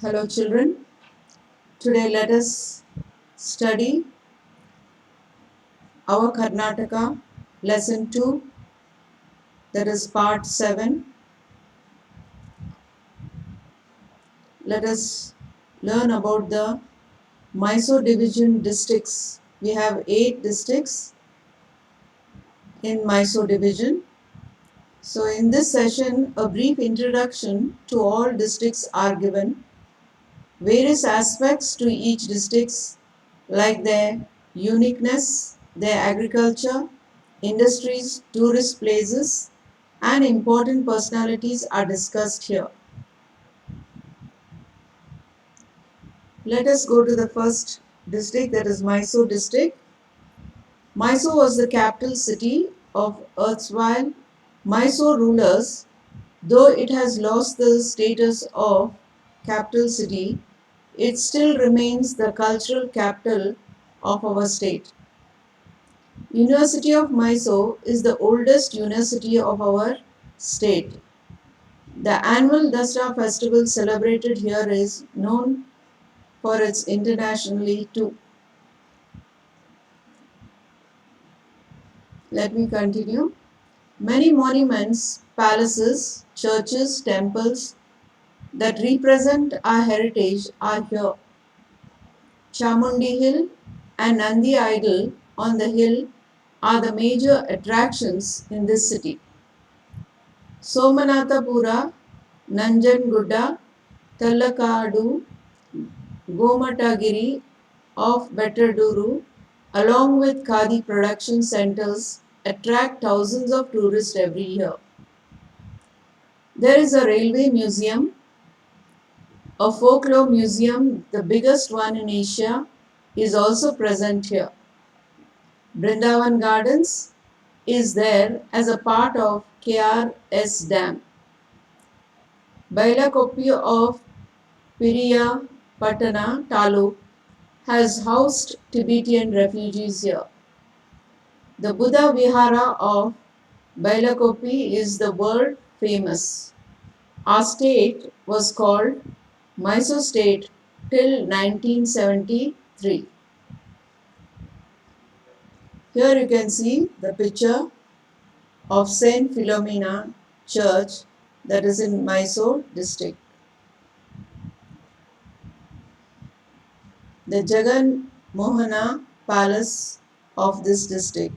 Hello children, today let us study our Karnataka lesson 2, that is part 7. Let us learn about the Mysore division districts. We have 8 districts in Mysore division. So in this session, a brief introduction to all districts are given. Various aspects to each districts like their uniqueness, their agriculture, industries, tourist places, and important personalities are discussed here. Let us go to the first district, that is Mysore district. Mysore was the capital city of erstwhile Mysore rulers. Though it has lost the status of capital city, it still remains the cultural capital of our state. University of Mysore is the oldest university of our state. The annual Dasra festival celebrated here is known for its internationally too. Let me continue. Many monuments, palaces, churches, temples that represent our heritage are here. Chamundi Hill and Nandi Idol on the hill are the major attractions in this city. Somanathapura, Nanjangudda, Tallakadu, Gomatagiri of Bettaduru, along with Khadi production centers, attract thousands of tourists every year. There is a railway museum, a folklore museum, the biggest one in Asia, is also present here. Brindavan Gardens is there as a part of KRS Dam. Bailakoppe of Piriya Patana Taluk has housed Tibetan refugees here. The Buddha Vihara of Bailakoppe is the world famous. Our state was called Mysore State till 1973. Here you can see the picture of Saint Philomena Church, that is in Mysore district. The Jagan Mohana Palace of this district.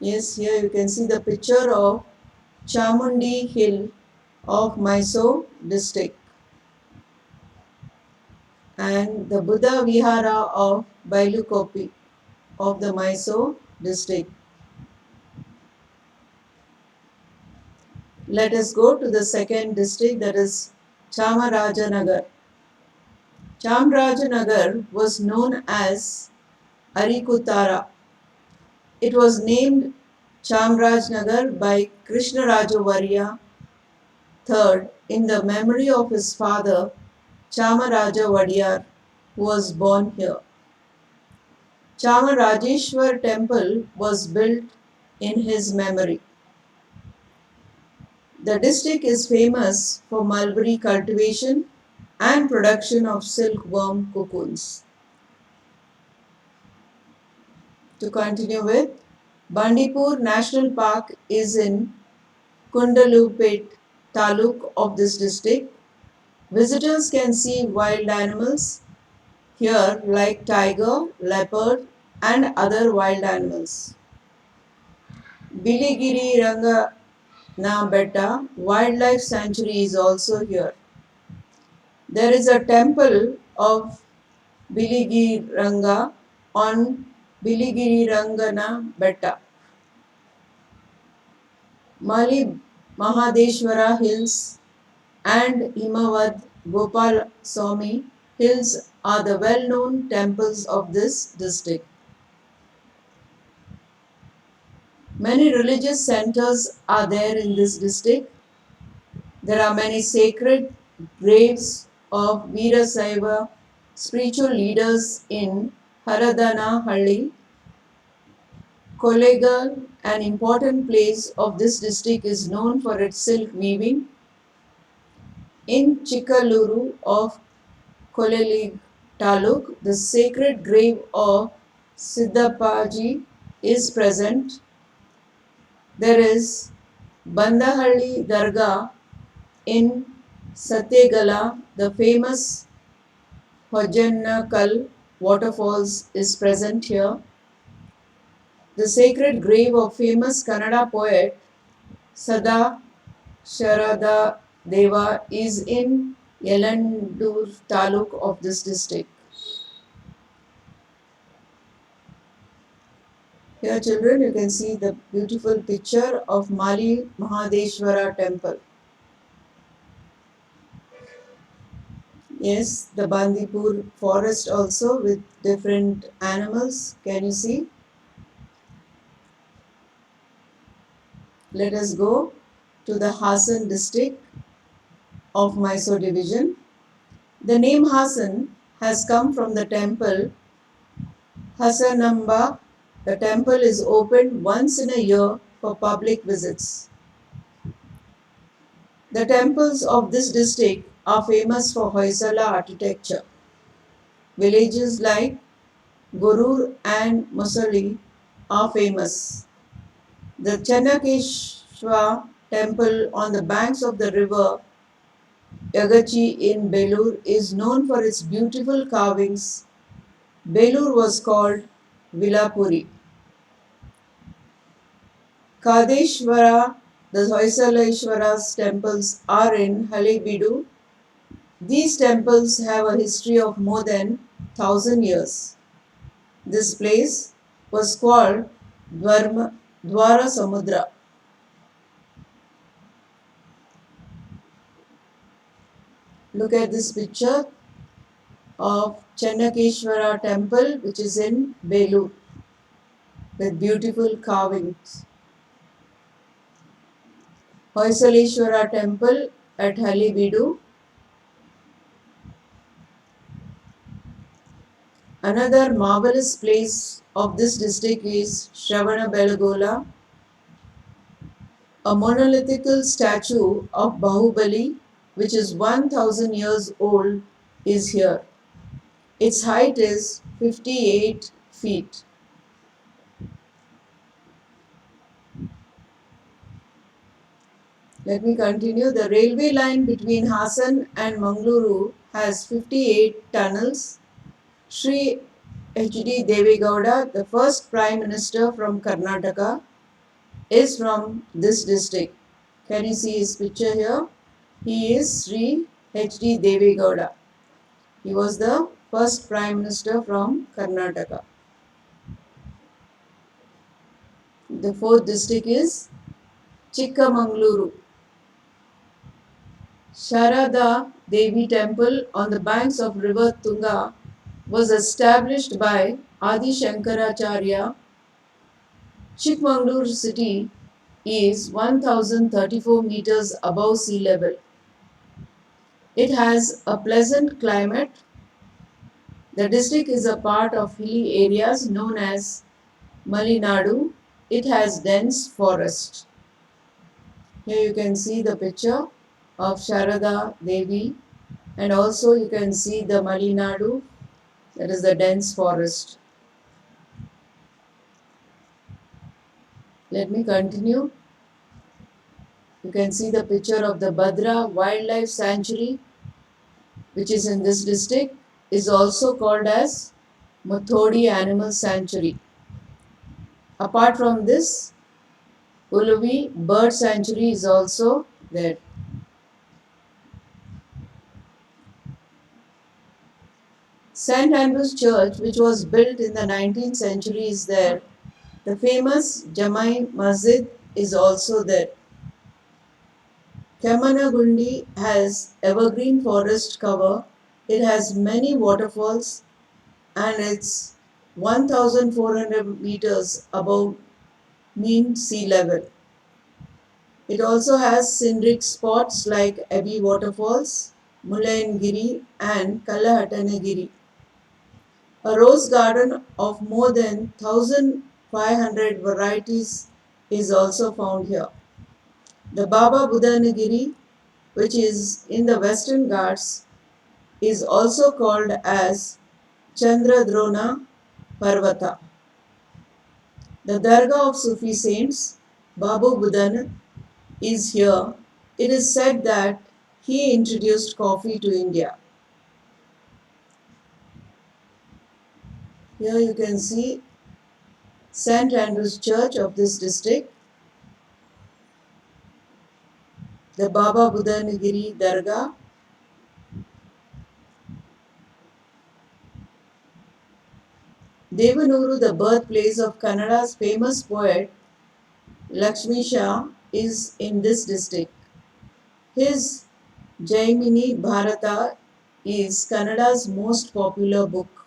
Yes, here you can see the picture of Chamundi Hill of Mysore district and the Buddha Vihara of Bailukopi of the Mysore district. Let us go to the second district, that is Chamarajanagar. Chamarajanagar was known as Arikutara. It was named Chamarajanagar by Krishnaraja III in the memory of his father Chamaraja Vadiyar, who was born here. Chamarajeshwar temple was built in his memory. The district is famous for mulberry cultivation and production of silkworm cocoons. To continue with, Bandipur National Park is in Kundalupet Taluk of this district. Visitors can see wild animals here like tiger, leopard and other wild animals. Biligiri Rangana Betta Wildlife Sanctuary is also here. There is a temple of Biligiranga on Biligiri Rangana Betta. Mali Mahadeshwara Hills and Himavad Gopal Swami Hills are the well-known temples of this district. Many religious centers are there in this district. There are many sacred graves of Veerasaiva spiritual leaders in Haradanahalli. Kollegal, an important place of this district, is known for its silk weaving. In Chikkaluru of Kolelig Taluk, the sacred grave of Siddhapaji is present. There is Bandahalli Dargah in Satyagala, the famous Hojannakal waterfalls is present here. The sacred grave of famous Kannada poet Sada Sharada Deva is in Yelandur Taluk of this district. Here children, you can see the beautiful picture of Mali Mahadeshwara temple. Yes, the Bandipur forest also with different animals. Can you see? Let us go to the Hassan district of Mysore division. The name Hassan has come from the temple Hassanamba. The temple is opened once in a year for public visits. The temples of this district are famous for Hoysala architecture. Villages like Gorur and Musali are famous. The Channakeshwar temple on the banks of the river Yagachi in Belur is known for its beautiful carvings. Belur was called Vilapuri. Kadeshwara, the Hoysaleshwara's temples are in Halebeedu. These temples have a history of more than 1000 years. This place was called Dwara Samudra. Look at this picture of Channakeshwara temple which is in Belur with beautiful carvings. Hoysaleshwara temple at Halebeedu. Another marvelous place of this district is Shravana a monolithical statue of Bahubali, which is 1000 years old, is here. Its height is 58 feet. Let me continue. The railway line between Hassan and Mangaluru has 58 tunnels. Sri H.D. Devegowda, the first Prime Minister from Karnataka, is from this district. Can you see his picture here? He is Sri H.D. Devegowda. He was the first Prime Minister from Karnataka. The fourth district is Chikkamangaluru. Sharada Devi temple on the banks of river Tunga was established by Adi Shankaracharya. Chikmagaluru city is 1034 meters above sea level. It has a pleasant climate. The district is a part of hilly areas known as Malinadu. It has dense forest. Here you can see the picture of Sharada Devi, and also you can see the Malinadu, that is the dense forest. Let me continue. You can see the picture of the Badra Wildlife Sanctuary, which is in this district, is also called as Mathodi Animal Sanctuary. Apart from this, Uluvi Bird Sanctuary is also there. St. Andrew's Church, which was built in the 19th century, is there. The famous Jamai Masjid is also there. Kamanagundi has evergreen forest cover. It has many waterfalls and it's 1400 meters above mean sea level. It also has scenic spots like Abbey Waterfalls, Mulayangiri and Kallahattanagiri. A rose garden of more than 1500 varieties is also found here. The Baba Budanagiri which is in the Western Ghats, is also called as Chandradrona Parvata. The Dargah of Sufi saints, Babu Budan, is here. It is said that he introduced coffee to India. Here you can see St. Andrew's Church of this district, the Baba Budanagiri Dargah, Devanuru, the birthplace of Kannada's famous poet Lakshmi Shah, is in this district. His Jaimini Bharata is Kannada's most popular book.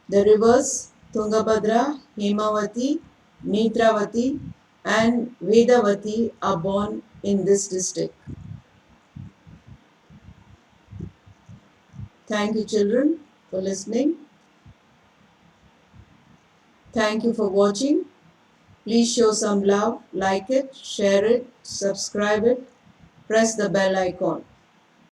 The rivers Tungabhadra, Hemavati, Netravati, and Vedavati are born in this district. Thank you, children, for listening. Thank you for watching. Please show some love, like it, share it, subscribe it, press the bell icon.